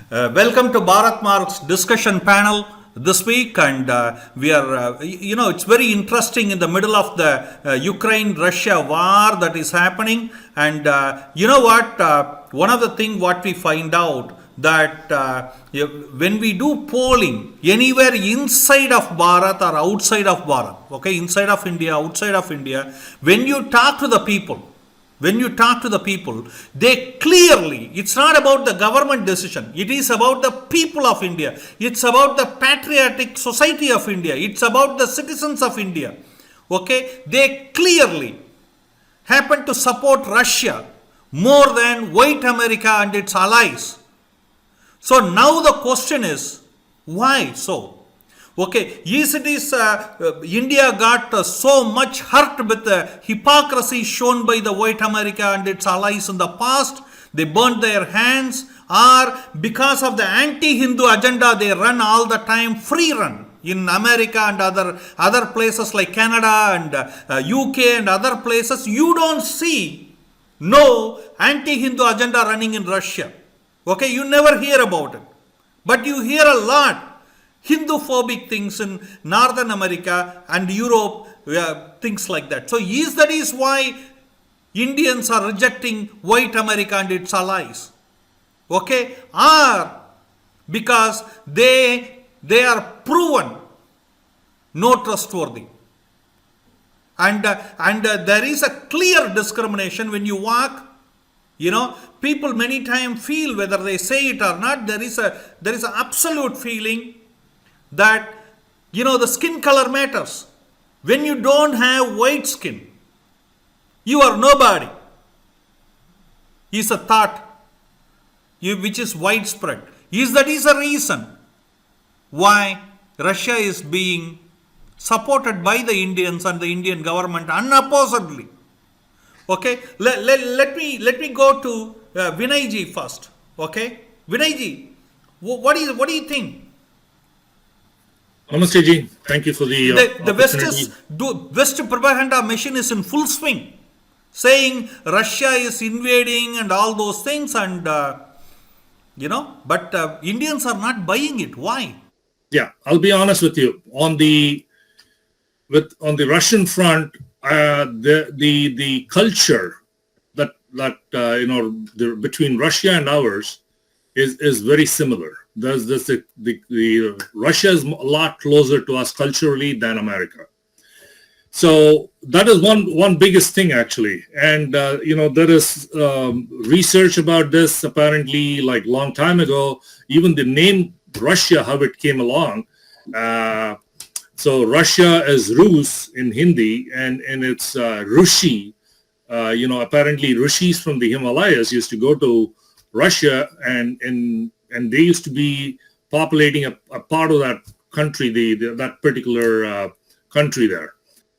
Welcome to Bharat Marg's discussion panel this week, and we are, it's very interesting in the middle of the Ukraine-Russia war that is happening, and you know what? One of the things what we find out that when we do polling anywhere inside of Bharat or outside of Bharat, okay, inside of India, outside of India, when you talk to the people, they clearly, it's not about the government decision, it is about the people of India, it's about the patriotic society of India, it's about the citizens of India. Okay, they clearly happen to support Russia more than white America and its allies. So now the question is, why so? Okay, yes, it is India got so much hurt with the hypocrisy shown by the white America and its allies in the past. They burnt their hands, or because of the anti-Hindu agenda they run all the time, free run in America and other places like Canada and UK and other places. You don't see no anti-Hindu agenda running in Russia. Okay, you never hear about it, but you hear a lot Hindu-phobic things in Northern America and Europe, things like that. So that is why Indians are rejecting white America and its allies. Okay, or because they are proven no trustworthy. And there is a clear discrimination when you walk. People many times feel, whether they say it or not, there is an absolute feeling that the skin color matters. When you don't have white skin, you are nobody, is a thought which is widespread. That is a reason why Russia is being supported by the Indians and the Indian government unopposedly. Okay, let me go to Vinay ji first. Okay, Vinay ji, what do you think? Namaste ji. Thank you for the West propaganda machine is in full swing, saying Russia is invading and all those things, and but Indians are not buying it. Why? Yeah, I'll be honest with you. On the Russian front, the culture that between Russia and ours is very similar. The Russia is a lot closer to us culturally than America. So that is one biggest thing actually. And there is research about this apparently like long time ago. Even the name Russia, how it came along. So Russia is Rus in Hindi, and it's Rushi. Apparently Rushis from the Himalayas used to go to Russia, and they used to be populating a part of that country, that particular country there.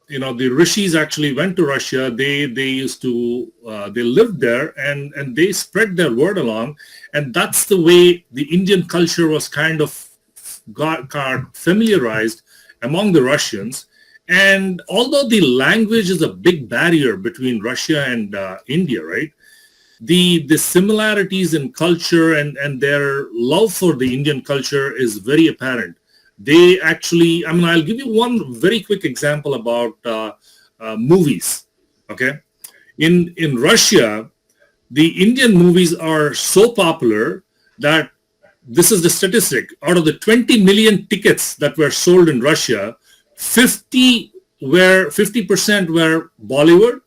The Rishis actually went to Russia. They used to they lived there, and they spread their word along, and that's the way the Indian culture was kind of got familiarized among the Russians. And although the language is a big barrier between Russia and India, right? The similarities in culture and their love for the Indian culture is very apparent. They actually, I'll give you one very quick example about movies. Okay, in Russia, the Indian movies are so popular that this is the statistic. Out of the 20 million tickets that were sold in Russia, 50% were Bollywood,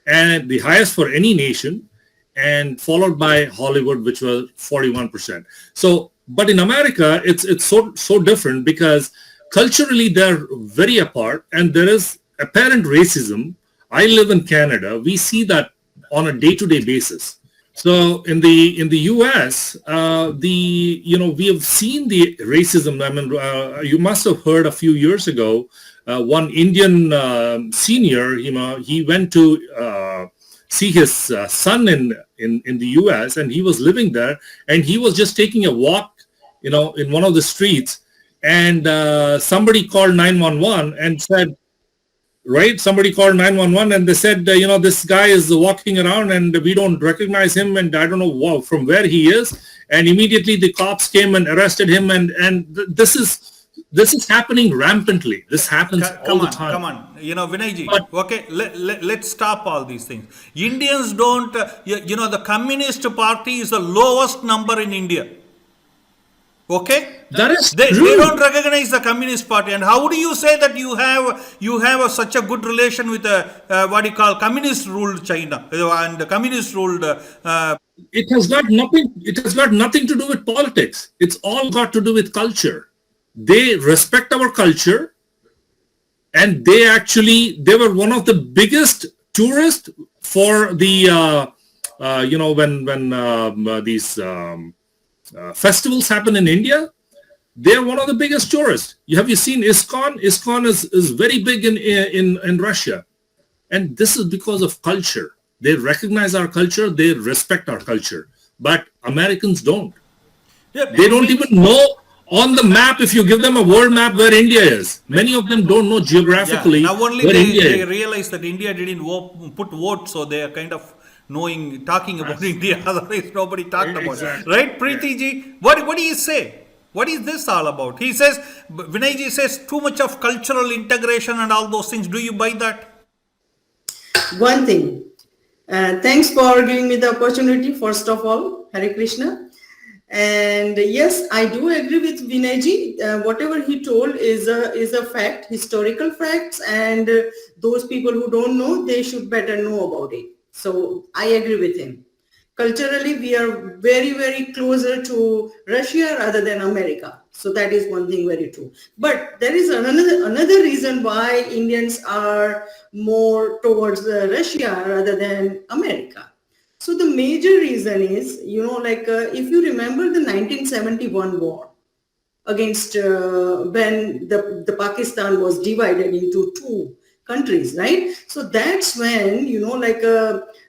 and the highest for any nation, and followed by Hollywood, which was 41%. So, but in America, it's so different because culturally they're very apart, and there is apparent racism. I live in Canada. We see that on a day-to-day basis. So in the U.S., we have seen the racism. You must have heard a few years ago, one Indian senior, he went to see his son in the U.S., and he was living there, and he was just taking a walk, in one of the streets, and somebody called 911 and said, right? Somebody called 911 and they said, this guy is walking around and we don't recognize him, and I don't know from where he is. and immediately the cops came and arrested him, this is happening rampantly. This happens all the time. Come on. Vinayji, But okay, let's stop all these things. Indians don't, the Communist Party is the lowest number in India. Okay? that is They true. don't recognize the Communist Party. And how do you say that you have such a good relation with what you call communist ruled China and communist ruled It has got nothing to do with politics. It's all got to do with culture. They respect our culture, and they were one of the biggest tourists for the when these festivals happen in India. They're one of the biggest tourists. Have you seen ISKCON? ISKCON is very big in Russia, and this is because of culture. They recognize our culture, they respect our culture, but Americans don't. yeah, They don't even know on the map, if you give them a world map, where India is. Many of them don't know geographically now only where India they is. realize that India didn't put vote, so they are kind of talking about India. Otherwise, nobody talked about Exactly. it. Right, Preeti ji? What do you say? What is this all about? He says, Vinay ji says too much of cultural integration and all those things. Do you buy that? One thing. Thanks for giving me the opportunity, first of all, Hare Krishna. And yes, I do agree with Vinayji. Whatever he told is a fact, historical facts, and those people who don't know, they should better know about it. So I agree with him. Culturally, we are very, very closer to Russia rather than America. So that is one thing very true. But there is another reason why Indians are more towards Russia rather than America. So the major reason is, if you remember the 1971 war against when the Pakistan was divided into two countries, right? So that's when,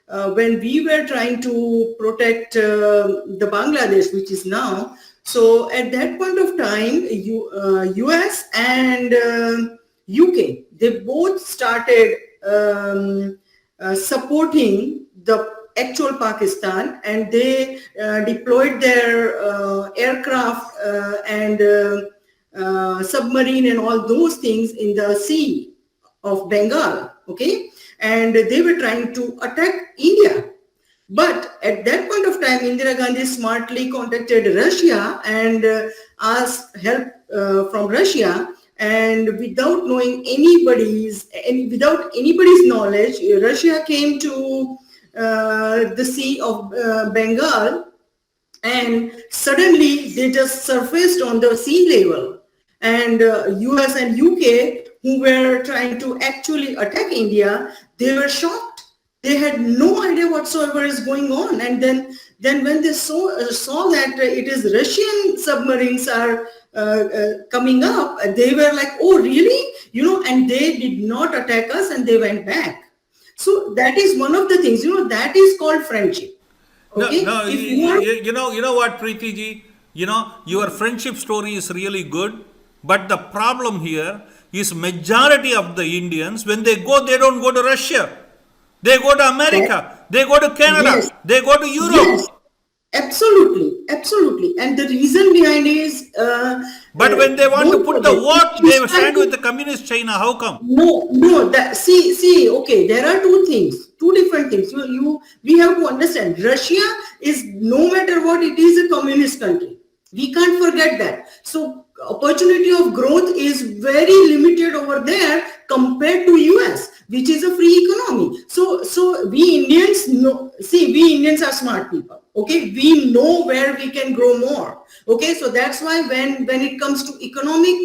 when we were trying to protect the Bangladesh, which is now, so at that point of time, US and UK, they both started supporting the actual Pakistan, and they deployed their aircraft and submarine and all those things in the Sea of Bengal, okay? And they were trying to attack India. But at that point of time, Indira Gandhi smartly contacted Russia and asked help from Russia. And without anybody's knowledge, Russia came to the Sea of Bengal, and suddenly they just surfaced on the sea level. And US and UK, who were trying to actually attack India, they were shocked. They had no idea whatsoever is going on. And then when they saw that it is Russian submarines are coming up, they were like, oh, really? And they did not attack us, and they went back. So that is one of the things, that is called friendship. Okay? No, If you know what, Preeti ji? Your friendship story is really good, but the problem here is majority of the Indians, when they go, they don't go to Russia. They go to America. They go to Canada. Yes. They go to Europe. Yes, absolutely. And the reason behind is... But when they want to put the vote, they stand with the communist China. How come? No, see, okay, there are two different things. We have to understand, Russia is, no matter what, it is a communist country. We can't forget that. So opportunity of growth is very limited over there compared to US, which is a free economy. So we Indians are smart people. Okay, we know where we can grow more. Okay, so that's why when it comes to economic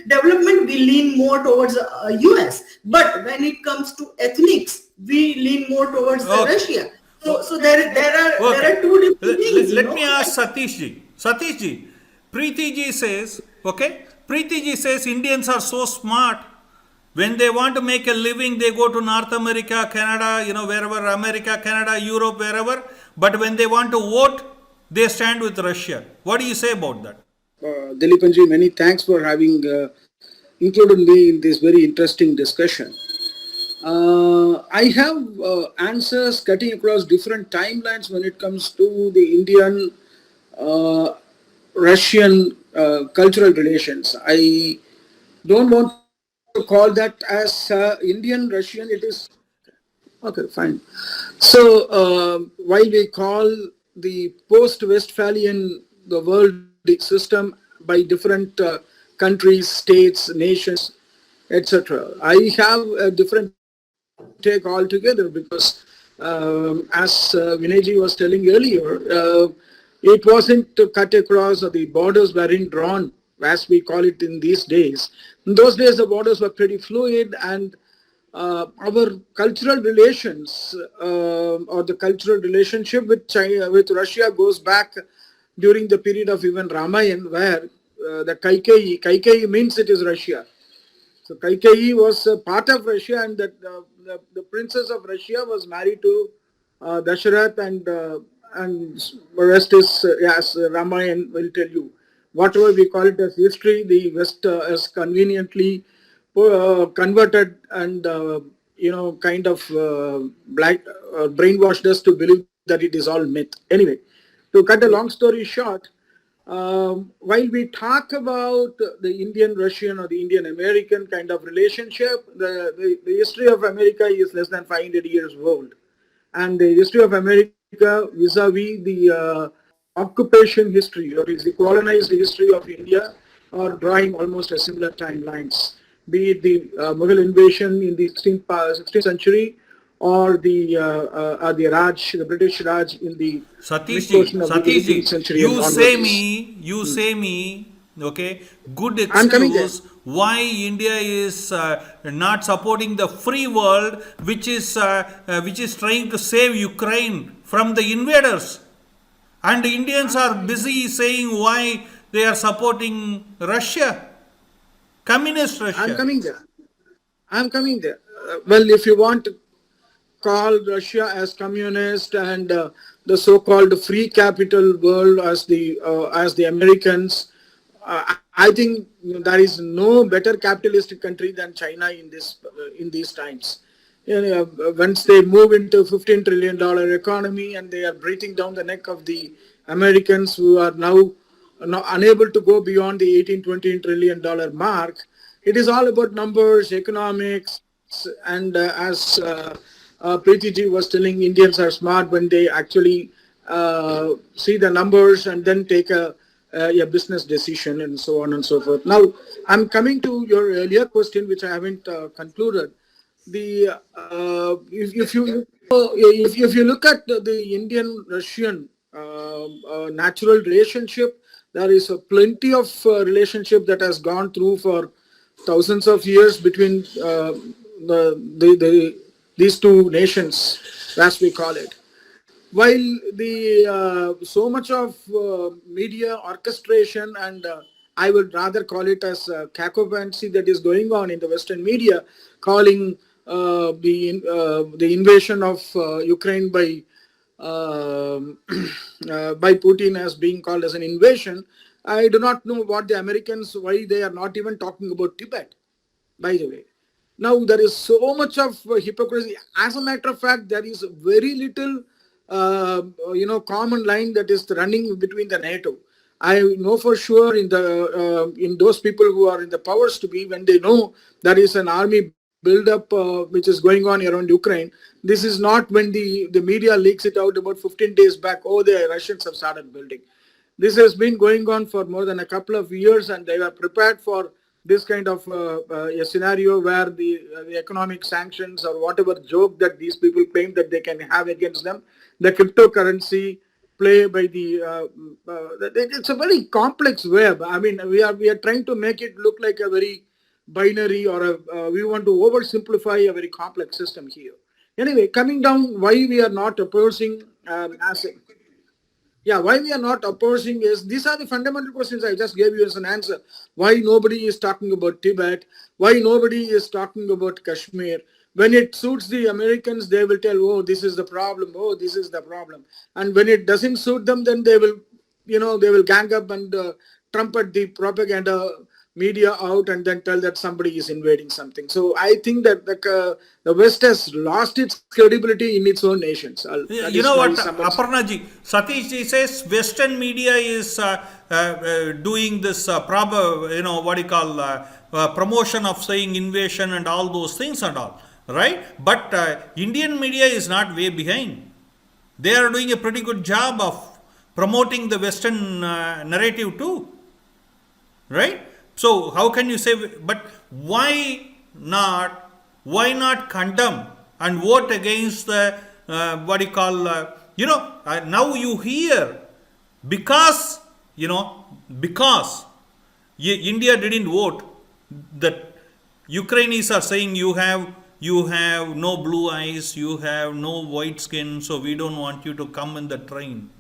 development, we lean more towards US. But when it comes to ethnics, we lean more towards Russia. So there are two different things. Let me ask Satish ji. Satish ji, Preeti ji says, Indians are so smart. When they want to make a living, they go to North America, Canada, wherever, America, Canada, Europe, wherever. But when they want to vote, they stand with Russia. What do you say about that? Dilipanji, many thanks for having included me in this very interesting discussion. I have answers cutting across different timelines when it comes to the Indian uh, Russian cultural relations. I don't want to call that as Indian Russian. It is okay, fine. So while we call the post-Westphalian the world system by different countries, states, nations, etc., I have a different take altogether because, as Vinayji was telling earlier, it wasn't cut across, or the borders weren't drawn as we call it in these days. In those days, the borders were pretty fluid, and our cultural relations or the cultural relationship with China, with Russia goes back during the period of even Ramayan, where the Kaikeyi means it is Russia. So Kaikeyi was part of Russia, and that the princess of Russia was married to Dasharath, and the rest is as Ramayan will tell you. Whatever we call it as history, the West has conveniently converted and kind of black brainwashed us to believe that it is all myth. Anyway, to cut a long story short, while we talk about the Indian-Russian or the Indian-American kind of relationship, the history of America is less than 500 years old. And the history of America vis-a-vis the occupation history, or is the colonized history of India, are drawing almost a similar timelines, be it the Mughal invasion in the 16th century, or the Raj, the British Raj in the mid portion of the 18th century and onwards. You say me, okay, good I'm coming there. excuse why India is not supporting the free world, which is trying to save Ukraine from the invaders, and the Indians are busy saying why they are supporting Russia, communist I'm Russia. coming there. I'm coming there. Well, if you want to call Russia as communist and the so-called free capital world as the Americans, I think there is no better capitalistic country than China in these times. Once they move into $15 trillion economy, and they are breathing down the neck of the Americans, who are now unable to go beyond the 18-20 trillion dollar mark. It is all about numbers, economics, and as Preeti ji was telling, Indians are smart when they actually see the numbers and then take a business decision, and so on and so forth. Now, I'm coming to your earlier question, which I haven't concluded. The if you look at the Indian-Russian natural relationship, there is a plenty of relationship that has gone through for thousands of years between these two nations, as we call it. While the so much of media orchestration and I would rather call it as cacophony that is going on in the Western media, calling the invasion of Ukraine by Putin as being called as an invasion. I do not know what the Americans, why they are not even talking about Tibet, by the way. Now, there is so much of hypocrisy. As a matter of fact, there is very little, common line that is running between the NATO. I know for sure in those people who are in the powers to be, when they know there is an army build-up which is going on around Ukraine, this is not when the media leaks it out about 15 days back. Oh, the Russians have started building. This has been going on for more than a couple of years, and they were prepared for this kind of a scenario where the economic sanctions or whatever joke that these people claim that they can have against them, the cryptocurrency play by it's a very complex web. I mean, we are trying to make it look like a very binary, or we want to oversimplify a very complex system here. Anyway, coming down, why we are not opposing as a yeah, why we are not opposing is, these are the fundamental questions I just gave you as an answer. Why nobody is talking about Tibet? Why nobody is talking about Kashmir? When it suits the Americans, they will tell, oh, this is the problem. Oh, this is the problem. And when it doesn't suit them, then they will gang up and trumpet the propaganda media out and then tell that somebody is invading something. So I think that the West has lost its credibility in its own nations. That You is know my what, summation. Aparna ji, Satish ji says Western media is doing this what do you call promotion of saying invasion and all those things and all, right? But Indian media is not way behind. They are doing a pretty good job of promoting the Western narrative too, right? So how can you say? But why not? Why not condemn and vote against the what do you call? Now you hear because because India didn't vote, that Ukrainians are saying you have no blue eyes, you have no white skin, so we don't want you to come in the train.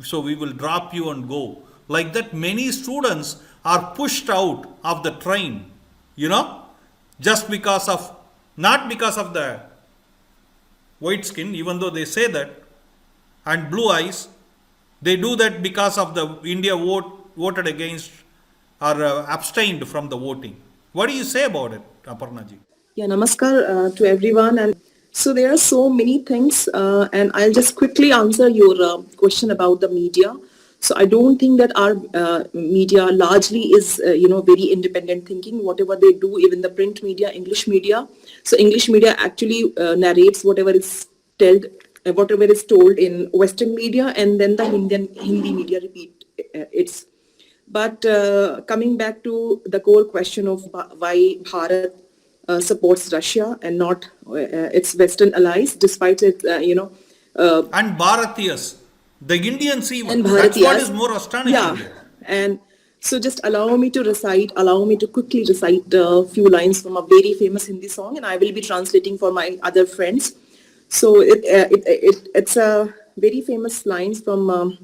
So we will drop you and go. Like that, many students are pushed out of the train, just because of, not because of the white skin, even though they say that, and blue eyes. They do that because of the India voted against or abstained from the voting. What do you say about it, Aparna ji? Yeah, namaskar to everyone. And so there are so many things, and I'll just quickly answer your question about the media. So I don't think that our media largely is, very independent thinking. Whatever they do, even the print media, English media. So English media actually narrates whatever is told in Western media, and then the Hindi media repeat its. But coming back to the core question of why Bharat supports Russia and not its Western allies, despite it, And Bharatiyas, the Indians even. and That's what Bharatiyas. is more astonishing. Yeah, and so just allow me to quickly recite a few lines from a very famous Hindi song, and I will be translating for my other friends. So it's a very famous lines from.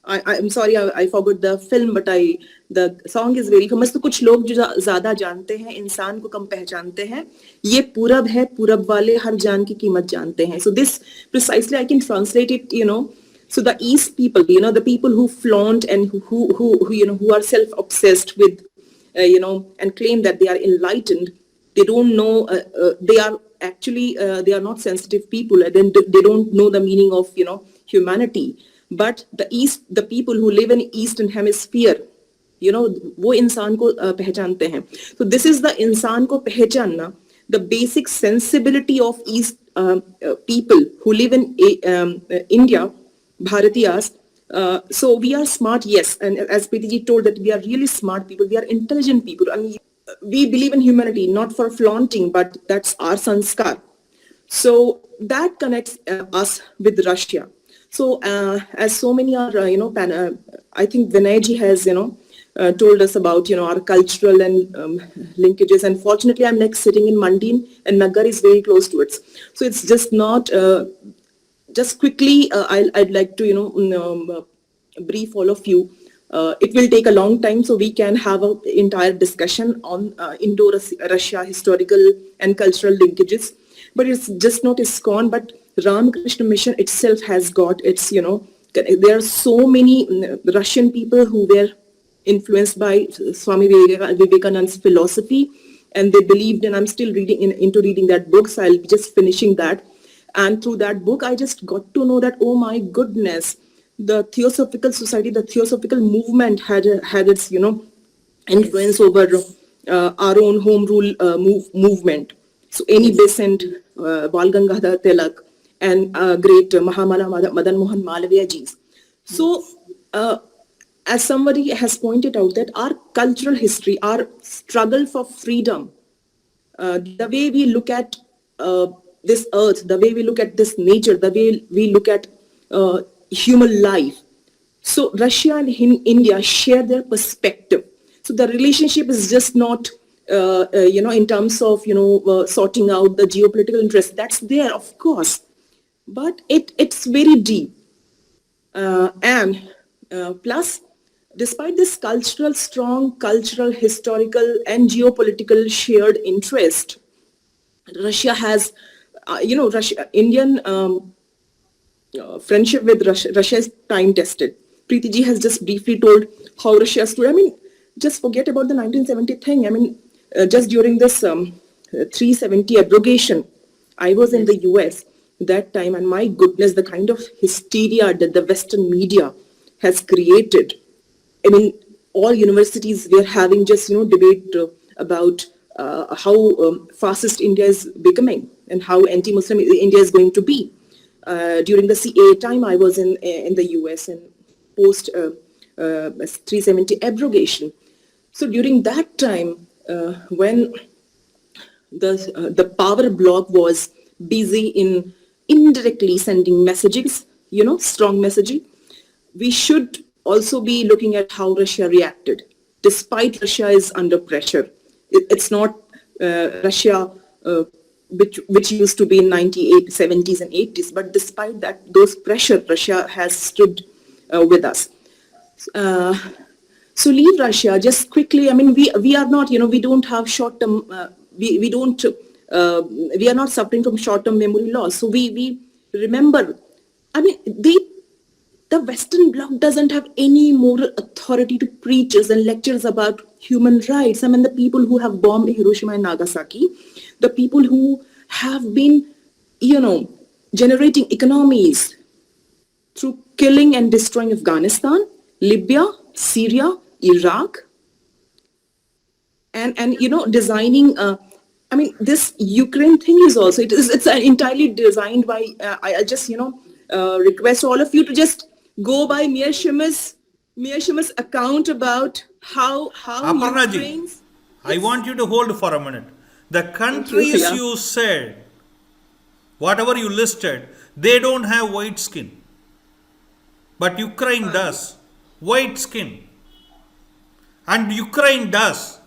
I'm sorry, I forgot the film, but the song is very famous. तो कुछ लोग जो ज़्यादा जानते हैं इंसान को कम पहचानते हैं, ये पूरब है, पूरब वाले हर जान की कीमत जानते हैं. So this precisely I can translate it, So the East people, the people who flaunt and who are self-obsessed with, and claim that they are enlightened, they don't know, they are actually, they are not sensitive people, and then they don't know the meaning of, humanity. But the people who live in Eastern Hemisphere, वो इंसान को पहचानते हैं. So this is the इंसान को पहचानना, the basic sensibility of East people who live in India, Bharatiyas. So we are smart, yes, and as Preeti told that we are really smart people, we are intelligent people, and we believe in humanity, not for flaunting, but that's our sanskar. So that connects us with Russia. So as so many are, I think Vinayji has, told us about, our cultural and linkages. And fortunately, I'm like sitting in Mandin, and Nagar is very close to it. So it's just not, just quickly, I'd like to, brief all of you. It will take a long time, so we can have an entire discussion on Indo-Russia historical and cultural linkages. But it's just not ISKCON, but Ramakrishna Mission itself has got its, there are so many Russian people who were influenced by Swami Vivekananda's philosophy, and they believed, and I'm still into reading that book, so I'll be just finishing that. And through that book, I just got to know that, oh my goodness, the Theosophical Society, the Theosophical movement had its, influence over our own home rule movement. So any Besant, Bal Gangadhar Tilak, and great Mahamana Madan Mohan Malviya ji. So, as somebody has pointed out, that our cultural history, our struggle for freedom, the way we look at this earth, the way we look at this nature, the way we look at human life. So Russia and India share their perspective. So the relationship is just not, in terms of, sorting out the geopolitical interest. That's there, of course. But it's very deep. And plus, despite this strong cultural, historical, and geopolitical shared interest, Russia has, Indian friendship with Russia is time tested. Preeti ji has just briefly told how Russia stood. I mean, just forget about the 1970 thing. I mean, just during this 370 abrogation, I was in the US that time, and my goodness, the kind of hysteria that the Western media has created. I mean, all universities were having just, debate about how fascist India is becoming and how anti-Muslim India is going to be. During the CA time, I was in the US and post 370 abrogation. So during that time, when the power bloc was busy in indirectly sending messages, strong messaging, we should also be looking at how Russia reacted. Despite Russia is under pressure, it's not Russia which used to be in 70s and 80s, but despite that, those pressure, Russia has stood with us. So leave Russia just quickly. I mean, we are not, we don't have short term. We are not suffering from short term memory loss. So we remember. I mean, the Western Bloc doesn't have any moral authority to preach us and lectures about human rights. I mean, the people who have bombed Hiroshima and Nagasaki, the people who have been, generating economies through killing and destroying Afghanistan, Libya, Syria, Iraq, and designing. I mean, this Ukraine thing is also it's entirely designed by. I just request all of you to just go by Mir Shimmer's account about how Aparna ji, Ukraine's. I want you to hold for a minute. The countries Yeah. you said, whatever you listed, they don't have white skin. But Ukraine does. White skin. And Ukraine does.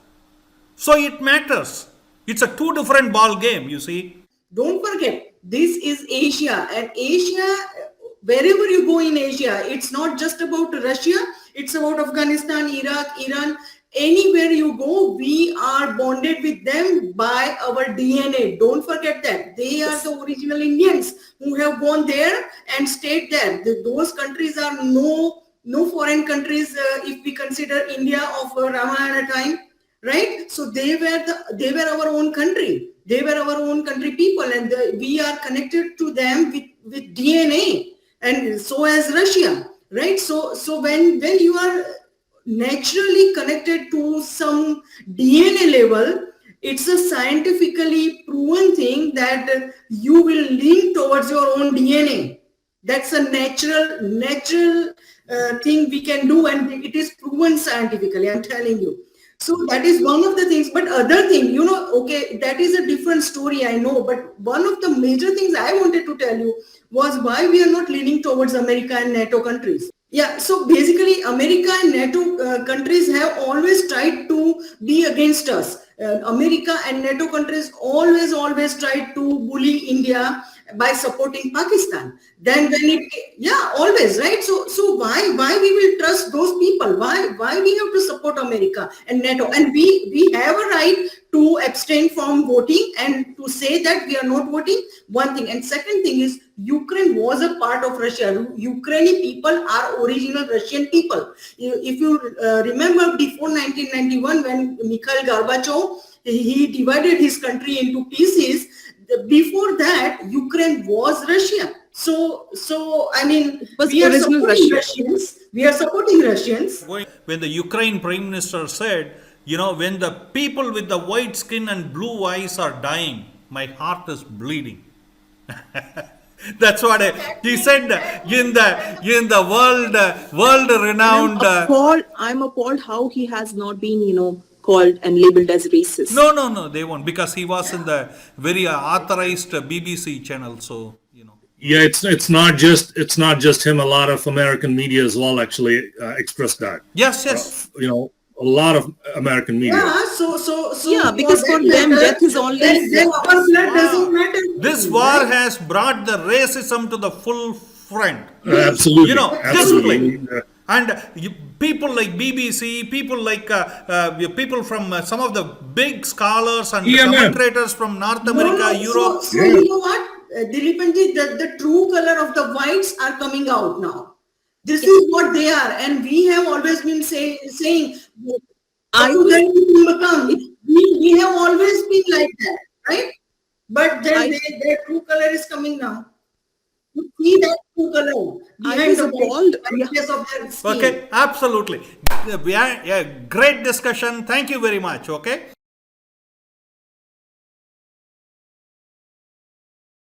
So it matters. It's a two different ball game, you see. Don't forget, this is Asia, and Asia, wherever you go in Asia, it's not just about Russia, it's about Afghanistan, Iraq, Iran. Anywhere you go, we are bonded with them by our DNA. Don't forget that. They are the original Indians who have gone there and stayed there. Those countries are no foreign countries if we consider India of Ramayana time. Right? So they were our own country. They were our own country people, and we are connected to them with DNA, and so as Russia. Right? So when you are naturally connected to some DNA level, it's a scientifically proven thing that you will lean towards your own DNA. That's a natural thing we can do, and it is proven scientifically. I'm telling you. So that is one of the things. But other thing, okay, that is a different story, I know. But one of the major things I wanted to tell you was why we are not leaning towards America and NATO countries. Yeah, so basically America and NATO countries have always tried to be against us. America and NATO countries always tried to bully India by supporting Pakistan. Then always, right? So why we will trust those people? Why we have to support America and NATO? And we have a right to abstain from voting and to say that we are not voting. One thing. And second thing is Ukraine was a part of Russia. Ukrainian people are original Russian people. If you remember before 1991 when Mikhail Gorbachev, he divided his country into pieces. Before that, Ukraine was Russia. So I mean, we are supporting Russians. We are supporting Russians. When the Ukraine Prime Minister said, when the people with the white skin and blue eyes are dying, my heart is bleeding. That's what he said in the world renowned. I'm appalled how he has not been, called and labeled as racist. No, they won't, because he was in the very authorized BBC channel. So Yeah, it's not just him. A lot of American media as well actually expressed that. Yes. A lot of American media. Yeah, so yeah, because for them death is always. Then our blood doesn't matter. This war has brought the racism to the full front. Absolutely. Discipline. And people like BBC, people like people from some of the big scholars and commentators from North America, Europe. So you know what, Dileepanji, the true color of the whites are coming out now. This is what they are, and we have always been saying I How was, then it become? We have always been like that, right? But then their true color is coming now. You see that true color I behind was the appalled. Yeah. whiteness of their skin. Okay, absolutely. Yeah, great discussion. Thank you very much. Okay.